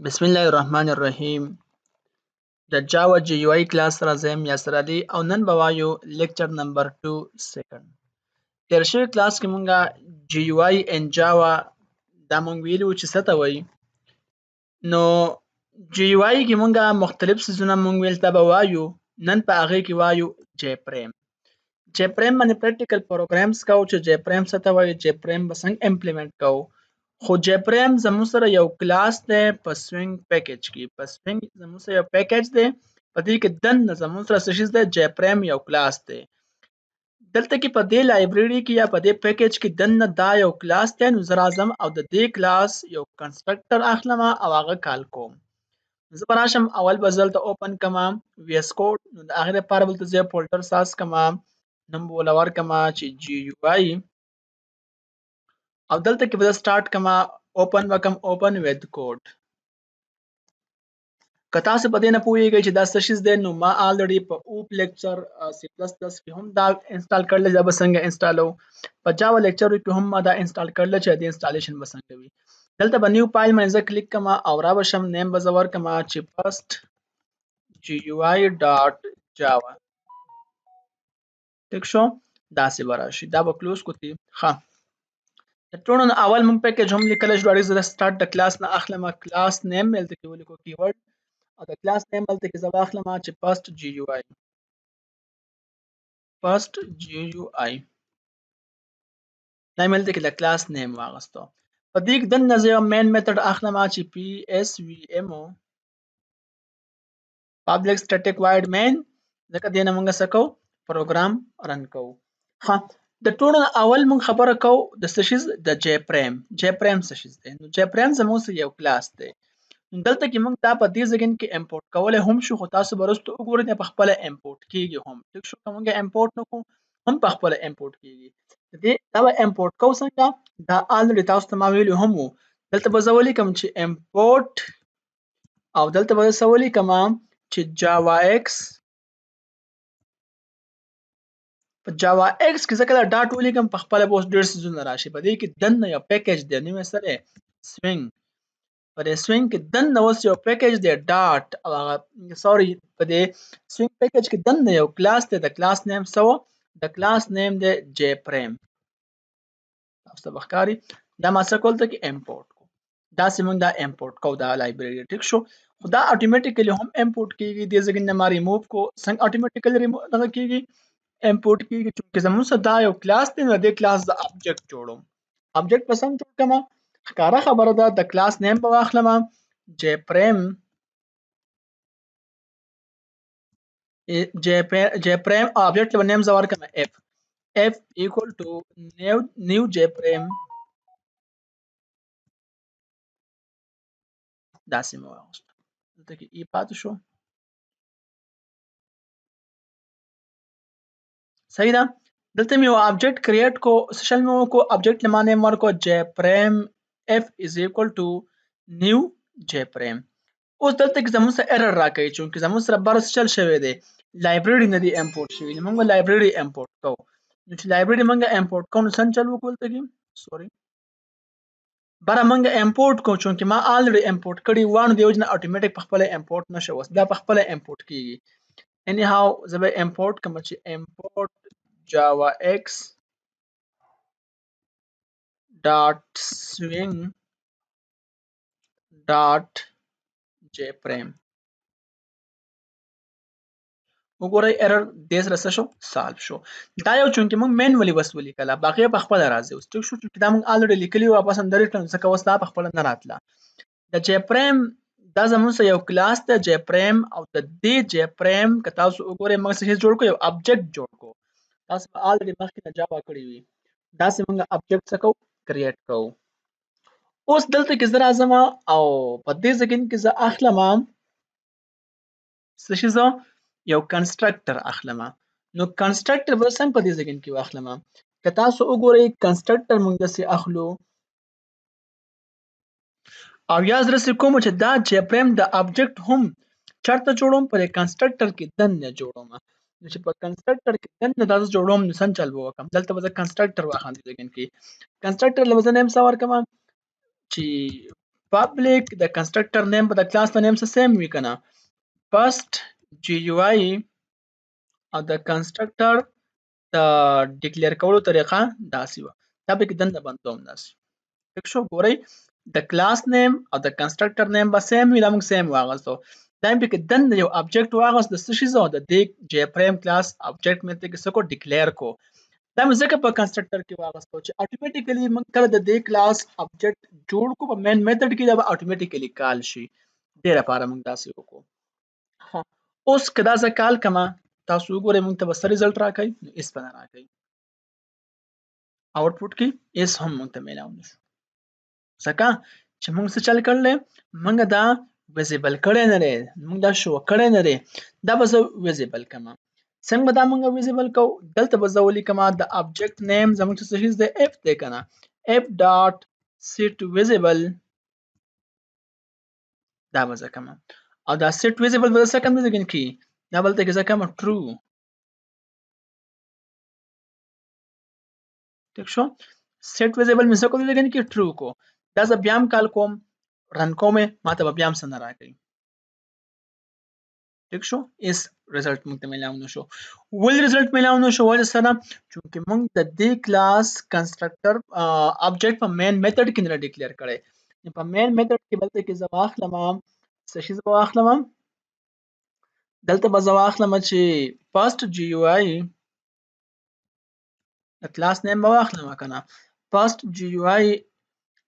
بسم الله الرحمن الرحیم. د جاوا جی یو آی کلاس سره زم یا سره دی او نن به وایو لیکچر نمبر 2 سیکنډ. تیر شوی کلاس کې مونږه جی یو آی ان جاوا دا مونږ ویلو چې څه ته وایي. نو جی یو آی کې مونږه مختلف سیزونه مونږ ویل ته به وایو. نن په هغه کې وایو جی پریم. جی پریم باندې پریکټیکل پروګرامز کوو چې جی پریم څه ته وایي، جی پریم به څنګه امپلیمنٹ کوو. خو جی پریم زموږ سره یو کلاس دی په سوینګ پیکج کې. په سوینګ زموږ سره یو پیکج دی، په دې کې دننه زموږ سره څه شی دی، جی پریم یو کلاس دی. دلته کې په دې لایبرري کې یا په دې پیکج کې دننه دا یو کلاس دی. نو زه راځم او د دې کلاس یو کنسټرکټر اخلم او هغه کال کوم. زه به راشم اول به زه دلته اوپن کړم وی اس کوډ. نو د هغې لپاره به دلته زه یو فولډر ساز کړم، نوم به ورله ورکړم چې جی یو آی، او دلته کې به زه سټارټ کړم اوپن وکم اوپن وید کوډ. که تاسو په دې نه پوهیږئ چې دا څه شی دی، نو ما الریډي په اوپ لیکچر سی پلس پلس کې هم دا انسټال کړل چې دا به څنګه انسټالو. په جاوا لیکچر کې هم ما دا انسټال کړل چې د انسټالیشن به څنګه وي. دلته به نیو فایل باندې زه کلیک کوم او را بشم نیم به زه ورکړم چې فرست جی یو آی ډاټ جاوا. ټیک شو، داسې به راشي. دا به کلوز کوتی. ښه، د ټولو نه اول مونږ پیکج هم لیکلی شو. اړیک زه د سټارټ د کلاس نه اخلم. کلاس نیم مې دلته کې ولیکو کیورډ، او د کلاس نیم دلته کې زه واخلم چې فرست جی یو آی. فرست جی یو آی دا مې دلته کې د کلاس نیم واغستو. په دې کې دننه زه یو مین میتھډ اخلم چې پی اس وی ام او پبلک سټیټیک وایډ مین، ځکه دې نه مونږ څه کوو، پروګرام رن کوو. ښه، د ټولو نه اول مونږ خبره کوو د څه شي، د جی پریم. جی پریم څه شي دی؟ نو جی پریم زموږ یو کلاس دی. دلته کې موږ دا په دې ځای کې امپورټ کولی هم شو، خو تاسو به وروسته وګورئ په خپله امپورټ کیږي هم. ټیک شو، که موږ امپورټ نه کړو هم په خپله امپورټ کیږي. دا به امپورټ کوو څنګه، دا الریډي تاسو ته ما ویلي هم وو. دلته به زه ولیکم چې امپورټ، او دلته به زه څه ولیکم چې جاوا ایکس. په جاوا ایکس کې زه کله ډاټ ولیکم په خپله به اوس ډېر څیزونه راشي. په دې کې دننه یو پیکج دی، نوم یې څه دی، سوینګ. په دې سوینګ کې دننه اوس یو پیکج دی ډاټ، او هغه سوري په دې سوینګ پیکج کې دننه یو کلاس دی. د کلاس نیم څه و، د کلاس نیم دی جی پریم. تاسو ته به ښکاري دا ما څه کول ته کې امپورټ کو. داسې موږ دا امپورټ کوو دا لایبرري. ټیک شو، خو دا اتوماتیکلی هم امپورټ کیږي. دې ځای نه ما ریموو کو. څنګه اتوماتیکلی دغه کیږي، امپورټ کیږي؟ چې زموږ سره دا یو کلاس دی، نو دې کلاس د ابجیکټ جوړوم. ابجیکټ به څنګه جوړ کړم؟ ښکاره خبره ده، د کلاس نیم به واخلم جی پریم. جی پریم ابجیکټ به نیم زه ورکړم اف. اف ایکول ټو نیو جی پریم. داسې مې واغوست. دلته کې ای پاتې شو. صحیح ده. دلته مې یو ابجیکټ کریټ کو. څه شل مې وکړو، ابجیکټ له ما نیم ورکړو جی پریم اف از ایکول ټو نیو جی پریم. اوس دلته کې زموږ سره ایرر راکوي، چونکې زموږ سره برس چل شوی دی، لایبرري نه دی امپورټ شوی. نو موږ لایبرري امپورټ کوو. نو چې لایبرري موږ امپورټ کوو، نو څنګه چل وکړو؟ دلته کې سوري بره موږ امپورټ کوو، چونکې ما الریډي امپورټ کړي و، نو د یو جن اتوماتیک په خپله امپورټ نشو. اوس دا په خپله امپورټ کیږي. اني هاو زه به امپورټ کوم چې امپورټ جاوا ایکس ډاټ سوینګ ډاټ جی پریم. وګورئ ایرر دې سره څه شو، سالو شو. دا یو چونکې موږ مینولی بس ولیکله، باقي په خپله راځي. اوس ټیک شو، چونکې دا موږ الریډي لیکلي وو، واپس هم درې کړل، ځکه اوس دا په خپله نه راتله. د جی پریم دا زموږ سره یو کلاس دی جی پریم، او د دې جی پریم که تاسو وګورئ موږ څه جوړ کړو، یو ابجیکټ جوړ کړو. تاسو به الریډي مخکې نه جاوا کړي وي. داسې موږ ابجیکټ څه کوو، کریټ کوو. اوس دلته کې زه راځم او په دې ځای کې زه اخلم څه شي، زه یو کنسټرکټر اخلم. نو کنسټرکټر به څنګه په دې ځای کې واخلم؟ که تاسو وګورئ کنسټرکټر موږ داسې اخلو، او یا زه داسې کوم چې دا جی پریم د ابجیکټ هم چېرته جوړوم، په کنسټرکټر کې دننه جوړوم. نو چې په کنسټرکټر کې دننه دا زه جوړوم، نو څنګه چل به وکړم؟ دلته به زه کنسټرکټر واخلم. دې ځای کې کنسټرکټر له به زه نیم څه ورکړم چې public د کنسټرکټر نیم په د کلاس په نیم سره سیم وي کنه first GUI او د کنسټرکټر د ډیکلیئر کولو طریقه داسې وه دا به کې دنده باندې هم داسې ټیک شو ګورئ د کلاس نیم او د کنسټرکټر نیم به سیم وي دا موږ سیم واغستو دا به کې دنده یو ابجیکټ واغست د څه شي زو د دې JPanel کلاس ابجیکټ مې ته کې څه کو ډیکلیئر کو دا مې ځکه په کنسټرکټر کې واغستو چې اتوماتیکلی موږ کله د دې کلاس ابجیکټ جوړ کو په مین میتھډ کې دا به اتوماتیکلی کال شي ډیر لپاره موږ داسې وکړو اوس کدا ځ کال کما تاسو وګورئ موږ ته بس رزلټ راکړي نو اس په راکړي آوټپوټ کې اس هم موږ ته ملاو نشو ځکه چې موږ څه چل کړل موږ دا ویزیبل کړی نه دی موږ دا شو کړی نه دی دا به زه ویزیبل کما څنګه دا موږ ویزیبل کو دلته به زه ولیکم د ابجیکټ نیم زموږ څه شي د اف دی کنه اف ډاټ سیټ ویزیبل دا به زه کما او دا سیټ ویزیبل به څه کوم ځکه کې دا بلته کې زه کوم ټرو ٹھیک شو سیټ ویزیبل مې څه کوم ځکه کې ټرو کو دا زه بیا هم کال کوم رن کوم ماته به بیا هم څه نه راکړي ٹھیک شو اس رزلټ موږ ته ملاو نشو ول رزلټ ملاو نشو ولې سره چې موږ د دې کلاس کنسټرکټر ابجیکټ په مین میتھډ کې نه ډیکلیئر کړي په مین میتھډ کې بلته کې زه واخلم څه شي زه واخلم دلته به زه واخلم چې first GUI د کلاس نیم به واخلم کنه first GUI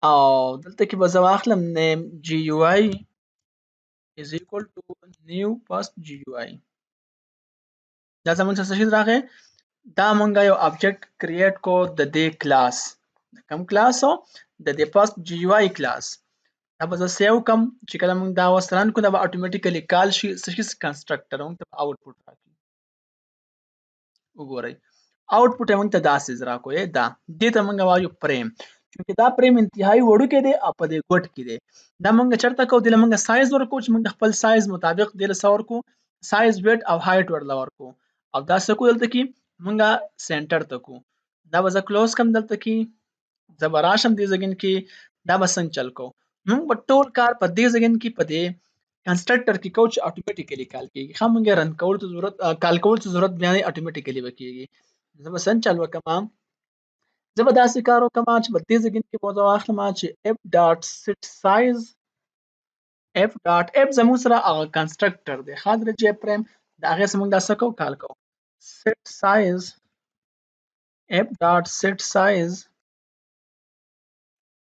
او دلته کې به زه واخلم name GUI is equal to new first GUI دا زمونږ څه شي راغی دا مونږه یو ابجیکټ کریټ کو د دې کلاس کوم کلاس د دې first GUI کلاس دا به زه سیو کم چې کله مونږ دا وسران کو دا به اتوماتیکلی کال شي څه شي کنسټرکټر مونږ ته آوټپوټ راکړي وګورئ آوټپوټ موږ ته داسې راکو دا دې ته موږ وایو فریم چې دا فریم انتهایی وړوکی دی او په دې ګوټ کې دی دا موږ چرته کو د موږ سایز ورکو چې موږ خپل سایز مطابق د لسور کو سایز ویټ او هایټ ورلا ورکو او دا څه کو دلته کې موږ سنټر ته کو دا وځه کلوز کم دلته کې زبراشم دې زګین کې دا بسنګ چل کو موږ په ټول کار په دې زګین کې په دې کنسټرکټر کې کوچ اتوماتیکلی کال کیږي خو موږ رن کول ته ضرورت کال کول ته ضرورت بیان اتوماتیکلی وکیږي زه به څنګه چل وکم زه به داسې کار وکم چې په دې ځای کې به زه واخلم چې f ډاټ set size f ډاټ f زموږ سره هغه کنسټرکټر دی خاطر جې پریم دا هغه سمون دا سکو کال کو set size f ډاټ set size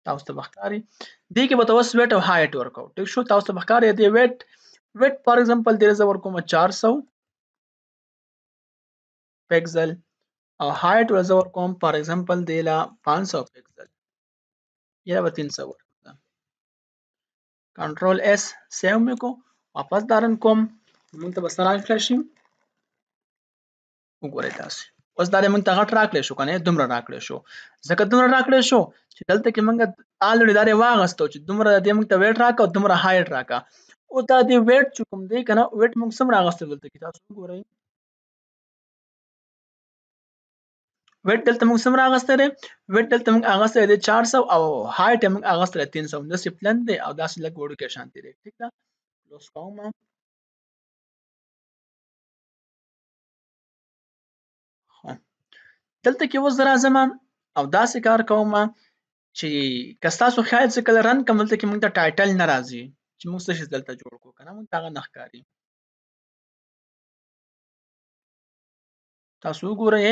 تاسو ته بخکاری دې کې به تاسو ویټ او هایټ ورکو ټیک شو تاسو ته بخکاری دی ویټ فار ایگزامپل دې زه ورکوم 400 پکسل او هایټ ورزه ورکوم فار ایگزامپل دی لا 500 پکسل یا به 300 ورکوم کنټرول اس سیو مې کو واپس دارن کوم موږ ته بس راځي شي وګورئ تاسو اوس دا موږ ته غټ راکړې شو کنه دومره راکړې شو ځکه دومره راکړې شو چې دلته کې موږ الریډي دا واغستو چې دومره دې موږ ته ویټ راکا دومره هایټ راکا او دا دې ویټ چې کوم دی کنه ویټ موږ سم راغستو دلته کې تاسو وګورئ ویټ دلته موږ سم راغسته دی ویټ دلته موږ اغسته دی 400 او هایټ موږ اغسته 300 د سپلن دی او داسې لګ وړو کې شانتي دی ٹھیک ده کلوز کوم دلته کې وز راځم او داسې کار کوم چې کستاسو خیال څه کله رن کوم دلته کې موږ ته ټایټل ناراضي چې موږ څه دلته جوړ کو کنه موږ تاغه نخکاری تاسو وګورئ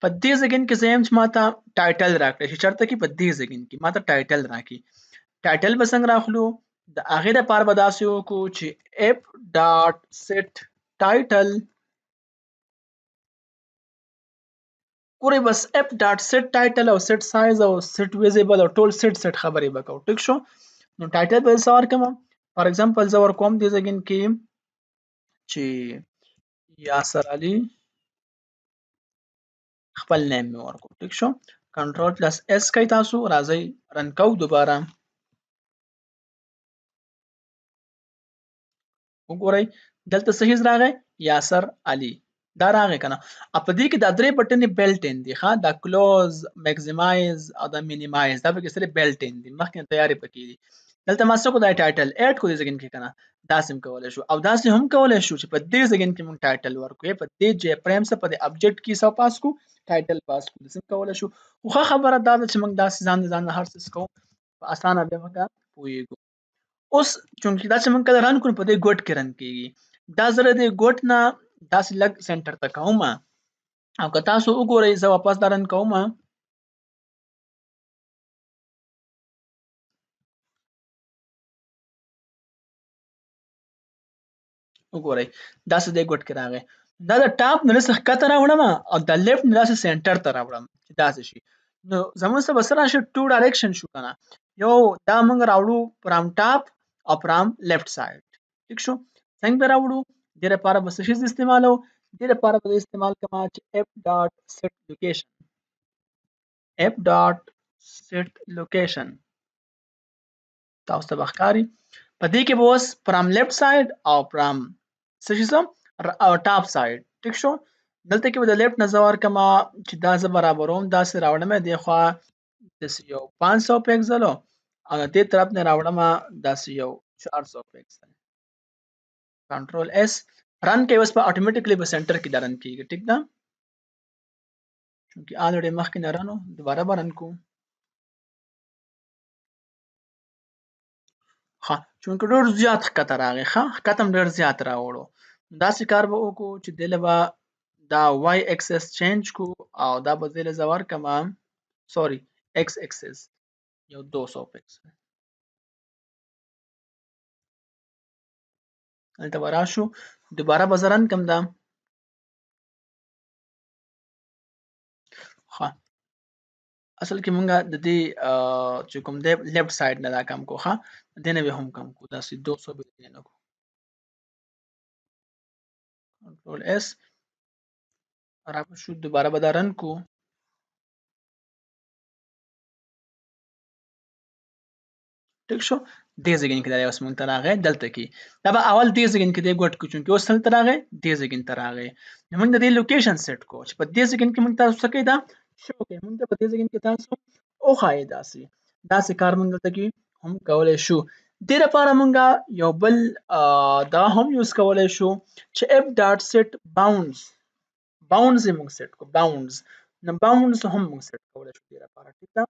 په دې ځګین کې زم چې ماته ټایټل راکړي چې چرته کې په دې ځګین کې ماته ټایټل راکړي ټایټل به څنګه راخلو د هغه لپاره به داسې وکړو چې f ډاټ set title ګورئ بس f ډاټ set title او set size او set visible او ټول set خبرې وکړو ټیک شو نو ټایټل به څور کوم فار ایگزامپل زه ور کوم دې ځګین کې چې یاسر علي خپل نیم مې ورکو ټیک شو کنټرول پلس اس کوي تاسو راځي رن کو دوباره وګورئ دلته صحیح راغی یاسر علي دا راغی کنه په دې کې د درې بټنې بیلټ ان دي ښا دا کلوز میکسیمایز او دا مینیمایز دا به کې سره بیلټ ان دي مخکې تیاری پکې دي دلته ما څه کو دا ټایټل اډ کو دې ځګین کې کنه داسې هم کولای شو او داسې هم کولای شو چې په دې ځګین کې مونږ ټایټل ورکو په دې جې پریم څخه په دې ابجیکټ کې څه پاس کو ټایټل پاس کو دې کولای شو خو خبره دا ده چې مونږ داسې ځان هر څه کو په اسانه به موږ پوهیږو. اوس چونکی دا چې مونږ کله رن کوو په دې ګوټ کې رن کیږي دا زره دې ګوټ نه داسې لګ سنټر ته کوم او که تاسو وګورئ زه واپس دا رن کوم وګورئ داسې دې ګوټ کې راغی دا د ټاپ نه څخه کته راوړم او د لیفت نه څخه سنټر ته راوړم چې داسې شي نو زموږ څه بسره شي ټو ډایرکشن شو کنه یو دا موږ راوړو فرام ټاپ او فرام لیفت ساید ٹھیک شو څنګه به راوړو د لپاره بس شي استعمالو د لپاره به استعمال کما چې اف ډاټ سیټ لوکیشن اف ډاټ سیټ لوکیشن تاسو ته بخکاری په دې کې به اوس فرام لیفت ساید او فرام څه شي او ټاپ ساید ټیک شو دلته کې به د لیفت نظر کما چې دا ز برابروم دا سره راوړم دی خو د یو 500 پکسل او د دې طرف نه راوړم دا یو 400 پکسل کنټرول اس رن کې اوس په اتوماتیکلی په سنټر کې درن کیږي ټیک ده چې الریډي مخکې نه رانو دوباره برن کو ها چونکه ډېر زیات ښکته راغی ښه ښکته هم ډېر زیات راوړو داسې کار به وکړو چې دله به دا وای اکسس چینج کو او دا به دله زور کما سوري ایکس اکسس یو 200 پکسل دلته وراشو دوباره به زرن کم ده ها اصل کې مونږه د دې چې کوم دی لیفت ساید نه دا کم کو ها دنه به هم کم کو دا 200 به نه کو کنټرول اس را شو دوباره به دا رن کو ټیک شو دې ځګین کې دا اوس مونږ ته راغی دلته کې دا به اول دې ځګین کې دې ګوټ کو چونکه اوس تل راغی دې ځګین ته راغی موږ د دې لوکیشن سیټ کو چې په دې ځګین کې مونږ تاسو څه کیدا شو کې مونږ په دې ځګین کې تاسو او خای داسې کار مونږ ته کې هم کولای شو د لپاره مونږه یو بل دا هم یوز کولای شو چې اف ډاټ سیټ باونډز موږ سیټ کو باونډز نه باونډز هم موږ سیټ کولای شو د لپاره ټیک ده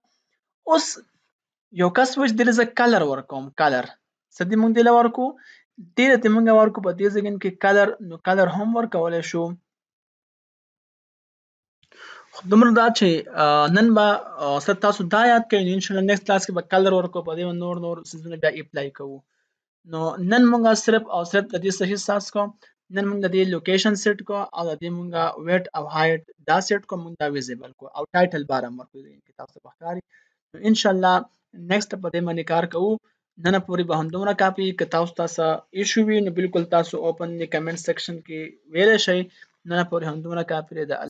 اوس یو کس وچ دلته کلر ورکوم کلر سدي مونږ دل ورکو دې مونږ ورکو په دې ځګین کې کلر نو کلر هم ورکولای شو دومره دا چې نن به ست تاسو دا یاد کړئ ان شاء الله نیکسټ کلاس کې به کلر ورکو په دې نور سيزونه بیا اپلای کوو نو نن مونږ صرف او صرف د دې صحیح ساس کو نن مونږ د دې لوکیشن سیټ کو او د دې مونږه ویټ او هایټ دا سیټ کو مونږ دا ویزیبل کو او ټایټل بار هم ورکو کې تاسو بخاري ان شاء الله نیکسټ په دې باندې کار کوو نن پوری به همدومره کاپی ک تاسو ایشو وی نو بالکل تاسو اوپن دی کمنټ سیکشن کې ویل شي نن پوری همدومره کاپی ده